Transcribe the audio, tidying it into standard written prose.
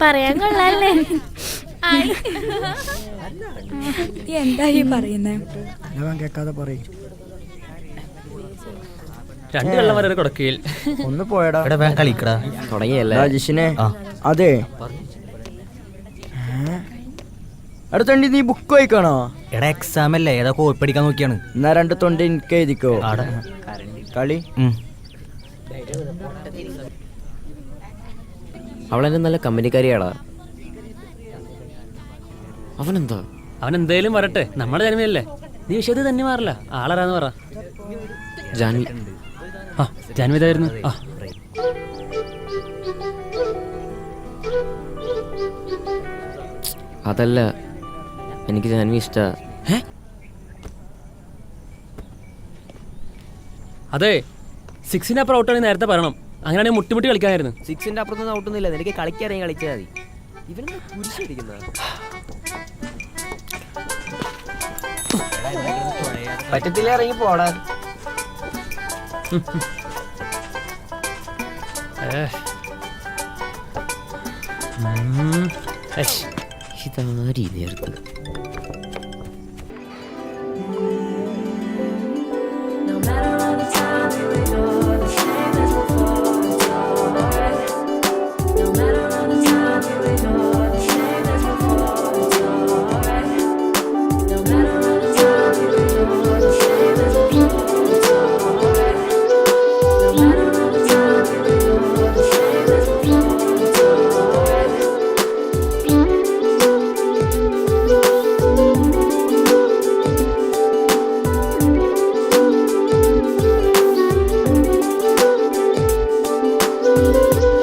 പറയാൻ കൊള്ളാല്ലേ? എന്താ ഈ പറയുന്നേ? കേൾക്കാതെ പറയും. രണ്ട് കള്ളന്മാരെ കൊടുക്കയിൽ ഒന്ന് പോയടാ. കളിക്കടാ തുടങ്ങിയല്ലേ രാജേഷിനെ? അതെ. അടുത്തണ്ടി നീ ബുക്ക് വായിക്കണോ? എടാ എക്സാം അല്ലേ, ഏതാ കോപ്പി പഠിക്കാൻ നോക്കിയാണ്. എന്നാ 2 തൊണ്ടി എനിക്ക് എഴുതിക്കോ. കളി അവളെന്നെ നല്ല കമ്പനിക്കാരിയാടാ. അവനെന്താ? അവൻ എന്തായാലും വരട്ടെ, നമ്മുടെ ജന്മയല്ലേ. നീ വിഷയത്തിൽ തന്നെ മാറില്ല. ആളാരാന്ന് പറ. ജാൻവി. ആ ജാൻവി ഇതായിരുന്നു. ആ അതല്ല, എനിക്ക് ജാൻവി ഇഷ്ടാ. അതെ, 6ന്റെ അപ്പുറം ഔട്ടാണെങ്കിൽ നേരത്തെ പറയണം. അങ്ങനെയാണെങ്കിൽ മുട്ടിമുട്ടി കളിക്കാനായിരുന്നു. 6ന്റെ അപ്പുറത്തൊന്നും ഔട്ടൊന്നുമില്ല. നിനക്ക് കളിക്കാറിയാൻ കളിച്ചാൽ മതി. ഇവനെന്താ കുരിശടിക്കുന്ന? പറ്റത്തില്ല, ഇറങ്ങി പോടാ. ഇതാരീ നേരത്ത്